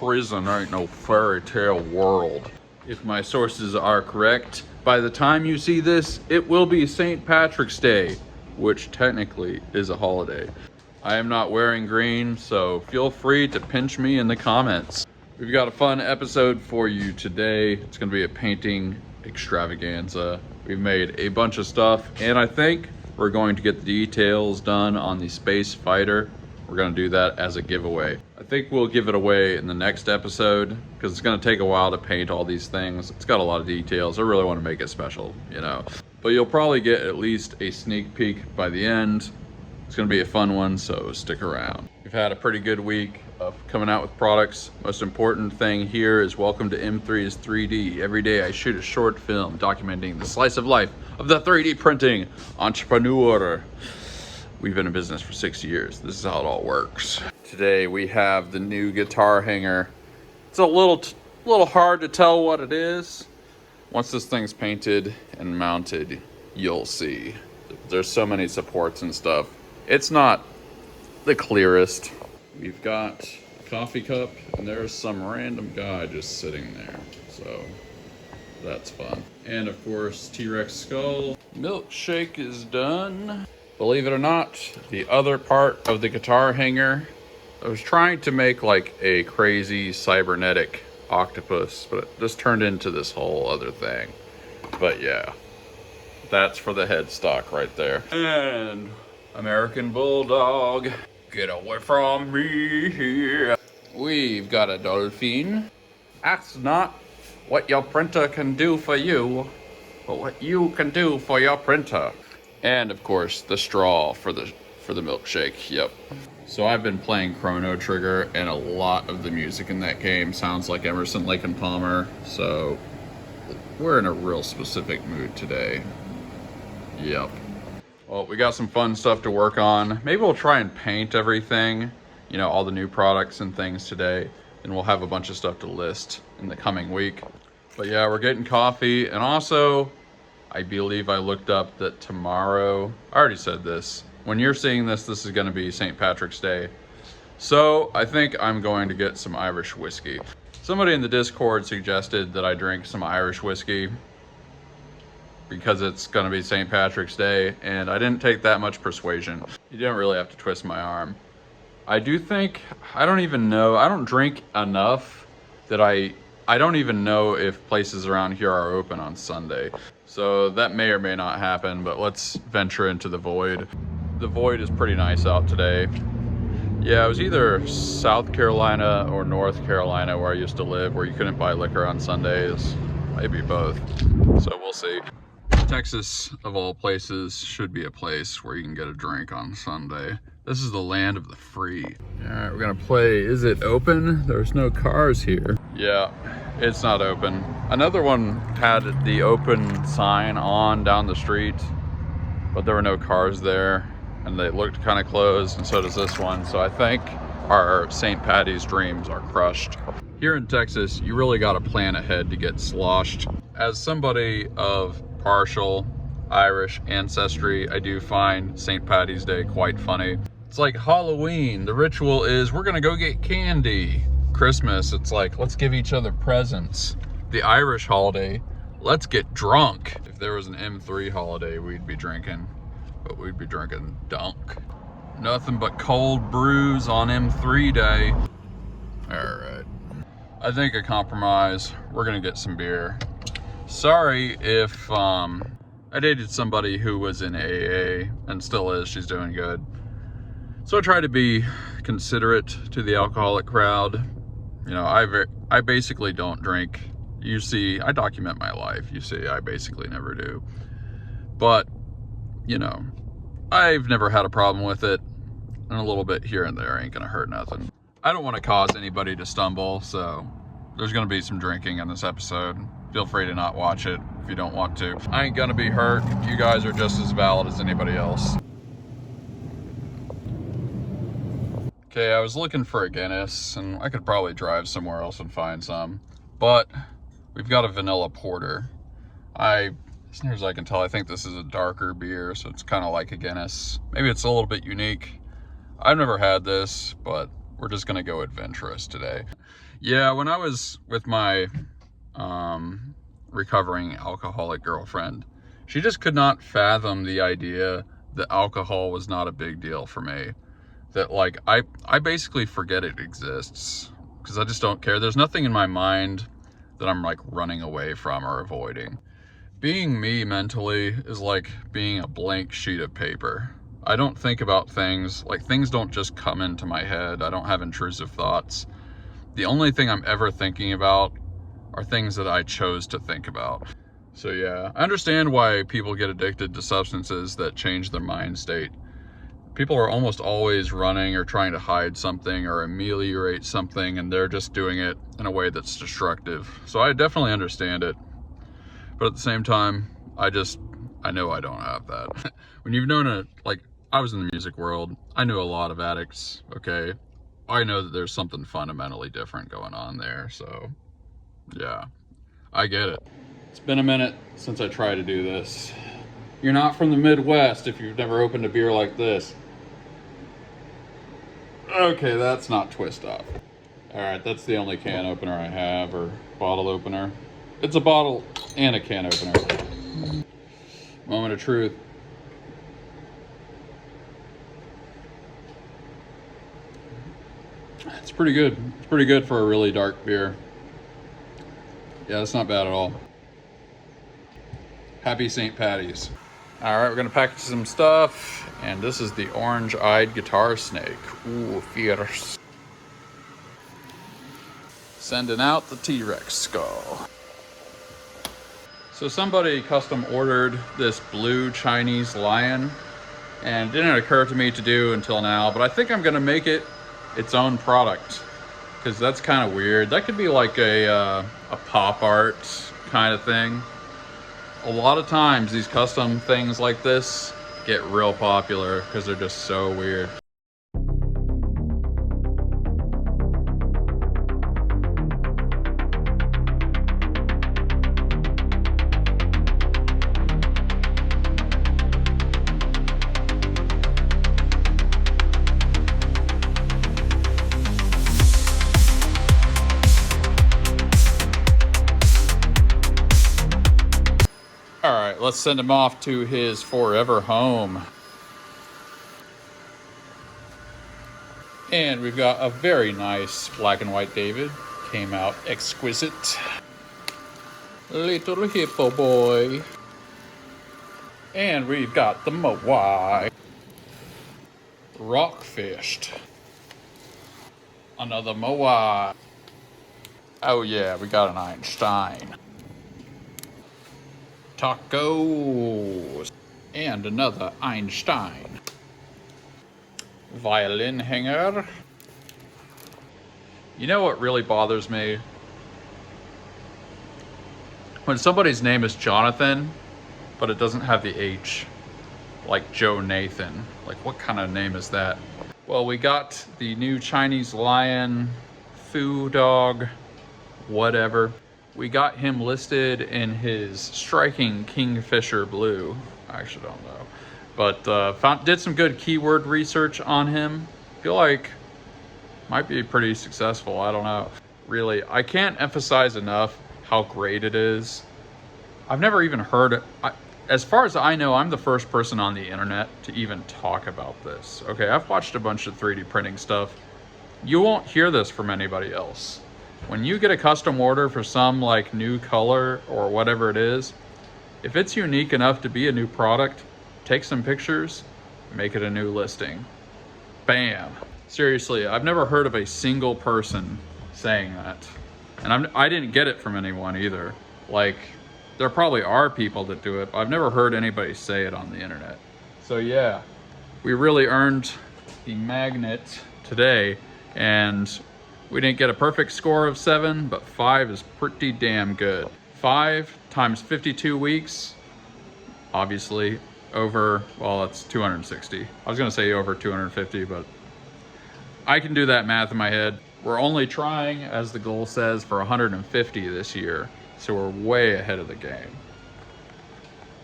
prison ain't no fairy tale world. If my sources are correct, by the time you see this, it will be St. Patrick's Day, which technically is a holiday. I am not wearing green, so feel free to pinch me in the comments. We've got a fun episode for you today. It's gonna be a painting extravaganza. We've made a bunch of stuff, and I think we're going to get the details done on the Space Fighter. We're gonna do that as a giveaway. I think we'll give it away in the next episode because it's gonna take a while to paint all these things. It's got a lot of details. I really wanna make it special, you know. But you'll probably get at least a sneak peek by the end. It's gonna be a fun one, so stick around. We've had a pretty good week of coming out with products. Most important thing here is welcome to M3's 3D. Every day I shoot a short film documenting the slice of life of the 3D printing entrepreneur. We've been in business for 6 years. This is how it all works. Today we have the new guitar hanger. It's a little hard to tell what it is. Once this thing's painted and mounted, you'll see. There's so many supports and stuff. It's not the clearest. We've got a coffee cup, and there's some random guy just sitting there. So that's fun. And of course, T-Rex skull. Milkshake is done. Believe it or not, the other part of the guitar hanger, I was trying to make like a crazy cybernetic octopus, but it just turned into this whole other thing. But yeah, that's for the headstock right there. And American Bulldog, get away from me. We've got a dolphin. Ask not what your printer can do for you, but what you can do for your printer. And of course, the straw for the milkshake. Yep. So I've been playing Chrono Trigger, and a lot of the music in that game sounds like Emerson, Lake and Palmer. So we're in a real specific mood today. Yep. Well, we got some fun stuff to work on. Maybe we'll try and paint everything, you know, all the new products and things today, and we'll have a bunch of stuff to list in the coming week. But yeah, we're getting coffee, and also I believe I looked up that tomorrow, I already said this, when you're seeing this, this is gonna be St. Patrick's Day. So I think I'm going to get some Irish whiskey. Somebody in the Discord suggested that I drink some Irish whiskey because it's gonna be St. Patrick's Day, and I didn't take that much persuasion. You didn't really have to twist my arm. I do think, I don't even know, I don't drink enough that I don't even know if places around here are open on Sunday. So that may or may not happen, but let's venture into the void. The void is pretty nice out today. Yeah, it was either South Carolina or North Carolina where I used to live, where you couldn't buy liquor on Sundays. Maybe both, so we'll see. Texas, of all places, should be a place where you can get a drink on Sunday. This is the land of the free. All right, we're gonna play Is It Open? There's no cars here. Yeah, it's not open. Another one had the open sign on down the street, but there were no cars there, and they looked kind of closed, and so does this one. So I think our St. Patty's dreams are crushed. Here in Texas, you really gotta plan ahead to get sloshed. As somebody of partial Irish ancestry, I do find St. Patty's Day quite funny. It's like Halloween. The ritual is we're gonna go get candy. Christmas, it's like, let's give each other presents. The Irish holiday, let's get drunk. If there was an M3 holiday, we'd be drinking, but we'd be drinking dunk. Nothing but cold brews on M3 day. All right, I think a compromise. We're gonna get some beer. Sorry if I dated somebody who was in AA and still is. She's doing good. So I try to be considerate to the alcoholic crowd. You know, I basically don't drink. You see, I document my life. You see, I basically never do. But, you know, I've never had a problem with it. And a little bit here and there ain't gonna hurt nothing. I don't want to cause anybody to stumble, so there's gonna be some drinking in this episode. Feel free to not watch it if you don't want to. I ain't gonna be hurt. You guys are just as valid as anybody else. Okay, I was looking for a Guinness, and I could probably drive somewhere else and find some, but we've got a vanilla porter. As near as I can tell, I think this is a darker beer, so it's kind of like a Guinness. Maybe it's a little bit unique. I've never had this, but We're just gonna go adventurous today. Yeah, when I was with my recovering alcoholic girlfriend, she just could not fathom the idea that alcohol was not a big deal for me. That like, I basically forget it exists because I just don't care. There's nothing in my mind that I'm like running away from or avoiding. Being me mentally is like being a blank sheet of paper. I don't think about things, like things don't just come into my head. I don't have intrusive thoughts. The only thing I'm ever thinking about are things that I chose to think about. So yeah, I understand why people get addicted to substances that change their mind state. People are almost always running or trying to hide something or ameliorate something, and they're just doing it in a way that's destructive. So I definitely understand it. But at the same time, I know I don't have that. When you've known it, like, I was in the music world, I knew a lot of addicts, okay? I know that there's something fundamentally different going on there, so yeah, I get it. It's been a minute since I tried to do this. You're not from the Midwest if you've never opened a beer like this. Okay, that's not twist off. All right, that's the only can opener I have, or bottle opener. It's a bottle and a can opener. Moment of truth. It's pretty good. It's pretty good for a really dark beer. Yeah, it's not bad at all. Happy St. Patty's. All right, we're gonna package some stuff, and this is the orange-eyed guitar snake. Ooh, fierce. Sending out the T-Rex skull. So somebody custom ordered this blue Chinese lion, and it didn't occur to me to do until now, but I think I'm gonna make it its own product, because that's kind of weird. That could be like a pop art kind of thing. A lot of times these custom things like this get real popular because they're just so weird. All right, let's send him off to his forever home. And we've got a very nice black and white David. Came out exquisite. Little hippo boy. And we've got the Moai. Rockfished. Another Moai. Oh yeah, we got an Einstein. Tacos. And another Einstein. Violin hanger. You know what really bothers me? When somebody's name is Jonathan, but it doesn't have the H. Like Joe Nathan. Like, what kind of name is that? Well, we got the new Chinese lion, foo dog, whatever. We got him listed in his striking Kingfisher blue. I actually don't know. But did some good keyword research on him. Feel like might be pretty successful. I don't know. Really, I can't emphasize enough how great it is. I've never even heard it. As far as I know, I'm the first person on the internet to even talk about this. Okay, I've watched a bunch of 3D printing stuff. You won't hear this from anybody else. When you get a custom order for some like new color or whatever it is, if it's unique enough to be a new product, take some pictures, make it a new listing. Bam. Seriously, I've never heard of a single person saying that. And I didn't get it from anyone either. Like, there probably are people that do it, but I've never heard anybody say it on the internet. So yeah, we really earned the magnet today, and we didn't get a perfect score of 7, but 5 is pretty damn good. 5 times 52 weeks, obviously over, well, that's 260. I was gonna say over 250, but I can do that math in my head. We're only trying, as the goal says, for 150 this year. So we're way ahead of the game.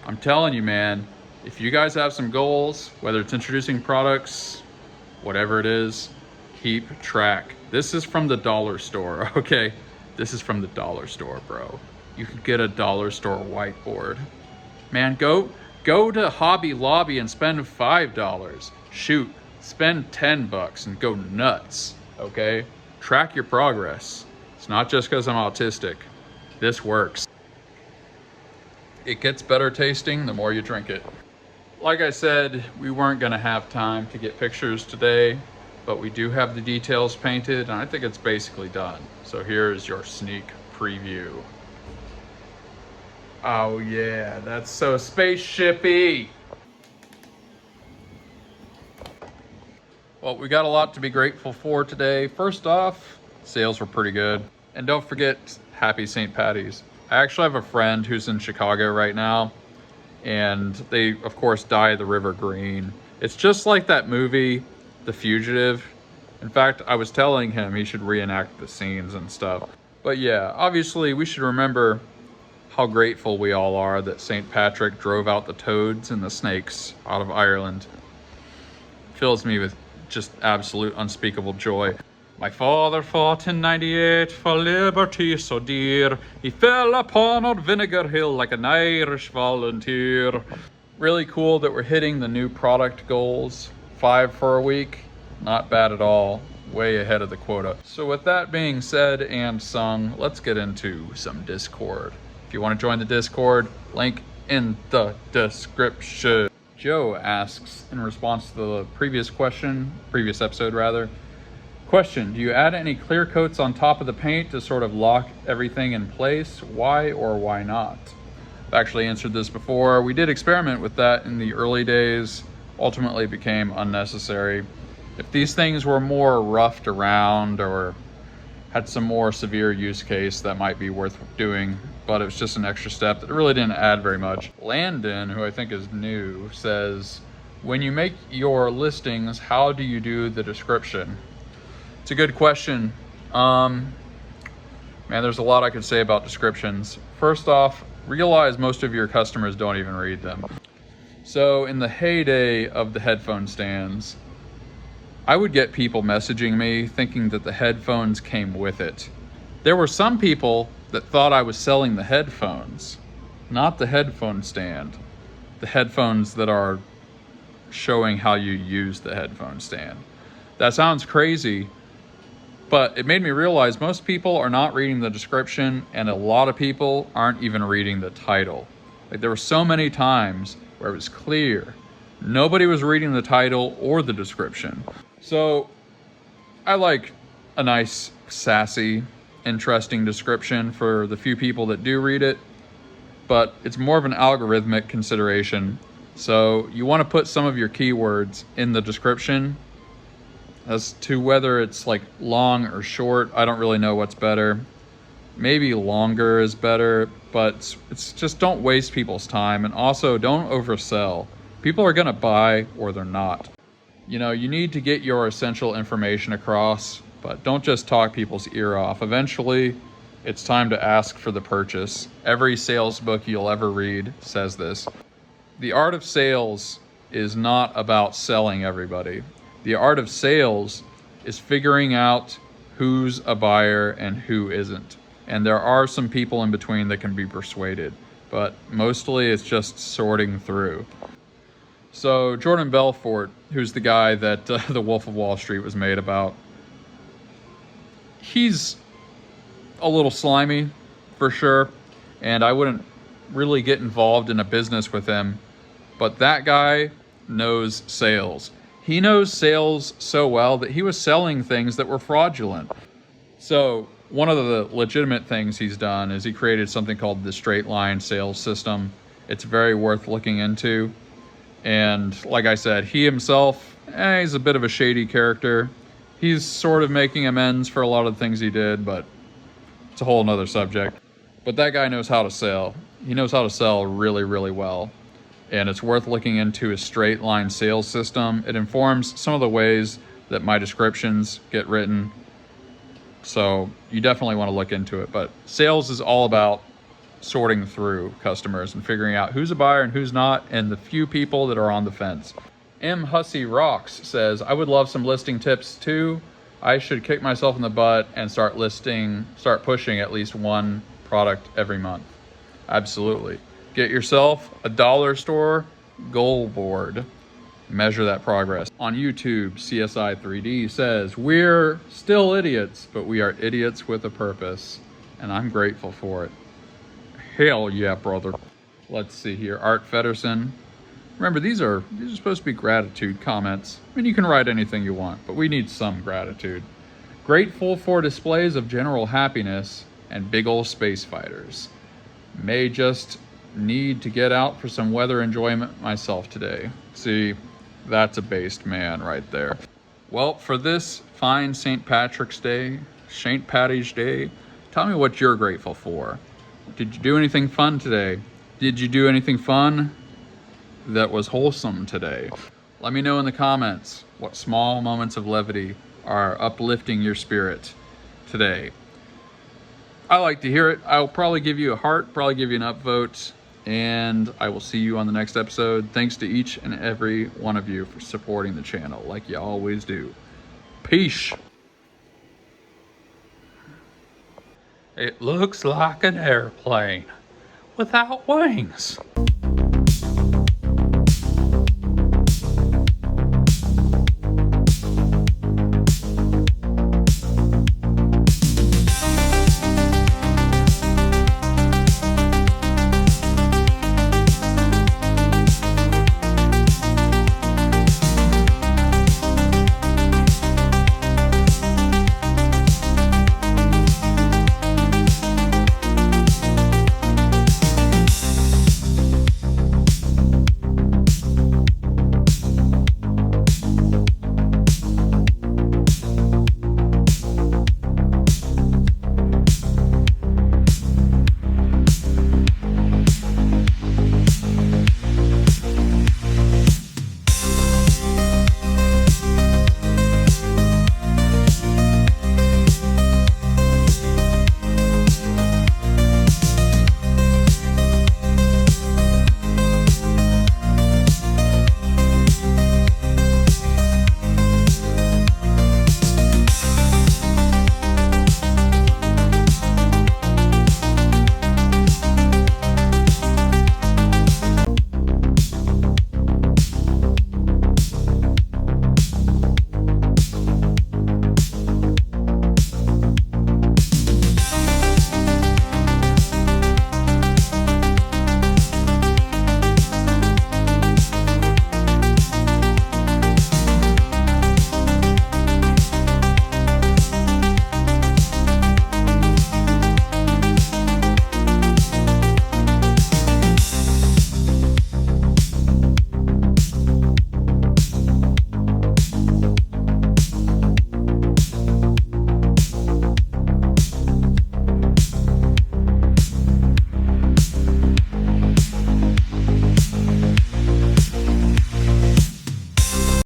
I'm telling you, man, if you guys have some goals, whether it's introducing products, whatever it is, Keep track. This is from the dollar store, okay? This is from the dollar store, bro. You could get a dollar store whiteboard. Man, go to Hobby Lobby and spend $5. Shoot, spend $10 and go nuts, okay? Track your progress. It's not just because I'm autistic. This works. It gets better tasting the more you drink it. Like I said, we weren't gonna have time to get pictures today, but we do have the details painted, and I think it's basically done. So here's your sneak preview. Oh yeah, that's so spaceshipy. Well, we got a lot to be grateful for today. First off, sales were pretty good. And don't forget, happy St. Patty's. I actually have a friend who's in Chicago right now, and they, of course, dye the river green. It's just like that movie, The Fugitive. In fact, I was telling him he should reenact the scenes and stuff. But yeah, obviously we should remember how grateful we all are that St. Patrick drove out the toads and the snakes out of Ireland. Fills me with just absolute unspeakable joy. My father fought in '98 for liberty so dear. He fell upon old Vinegar Hill like an Irish volunteer. Really cool that we're hitting the new product goals. 5 for a week, not bad at all. Way ahead of the quota. So with that being said and sung, let's get into some Discord. If you want to join the Discord, link in the description. Joe asks, in response to the previous episode rather, question, do you add any clear coats on top of the paint to sort of lock everything in place? Why or why not? I've actually answered this before. We did experiment with that in the early days. Ultimately it became unnecessary. If these things were more roughed around or had some more severe use case, that might be worth doing, but it was just an extra step that really didn't add very much. Landon, who I think is new, says, when you make your listings, how do you do the description? It's a good question. Man, there's a lot I could say about descriptions. First off, realize most of your customers don't even read them. So in the heyday of the headphone stands, I would get people messaging me thinking that the headphones came with it. There were some people that thought I was selling the headphones, not the headphone stand. The headphones that are showing how you use the headphone stand. That sounds crazy, but it made me realize most people are not reading the description, and a lot of people aren't even reading the title. Like, there were so many times where it was clear nobody was reading the title or the description. So I like a nice, sassy, interesting description for the few people that do read it, but it's more of an algorithmic consideration. So you want to put some of your keywords in the description. As to whether it's like long or short, I don't really know what's better. Maybe longer is better, but it's just don't waste people's time, and also don't oversell. People are gonna buy or they're not. You know, you need to get your essential information across, but don't just talk people's ear off. Eventually, it's time to ask for the purchase. Every sales book you'll ever read says this. The art of sales is not about selling everybody. The art of sales is figuring out who's a buyer and who isn't. And there are some people in between that can be persuaded, but mostly it's just sorting through. So Jordan Belfort, who's the guy that The Wolf of Wall Street was made about, he's a little slimy for sure, and I wouldn't really get involved in a business with him, but that guy knows sales. He knows sales so well that he was selling things that were fraudulent. So one of the legitimate things he's done is he created something called the straight line sales system. It's very worth looking into. And like I said, he himself, he's a bit of a shady character. He's sort of making amends for a lot of the things he did, but it's a whole nother subject. But that guy knows how to sell. He knows how to sell really, really well. And it's worth looking into his straight line sales system. It informs some of the ways that my descriptions get written. So you definitely want to look into it. But sales is all about sorting through customers and figuring out who's a buyer and who's not, and the few people that are on the fence. M. Hussey Rocks says, I would love some listing tips too. I should kick myself in the butt and start pushing at least one product every month. Absolutely. Get yourself a dollar store goal board. Measure that progress. On YouTube, CSI3D says, we're still idiots, but we are idiots with a purpose. And I'm grateful for it. Hell yeah, brother. Let's see here. Art Fedderson. Remember, these are supposed to be gratitude comments. I mean, you can write anything you want, but we need some gratitude. Grateful for displays of general happiness and big ol' space fighters. May just need to get out for some weather enjoyment myself today. See, that's a based man right there. Well, for this fine St. Patrick's Day, St. Patty's Day, tell me what you're grateful for. Did you do anything fun today? Did you do anything fun that was wholesome today? Let me know in the comments what small moments of levity are uplifting your spirit today. I like to hear it. I'll probably give you a heart, probably give you an upvote, and I will see you on the next episode. Thanks to each and every one of you for supporting the channel like you always do. Peace. It looks like an airplane without wings.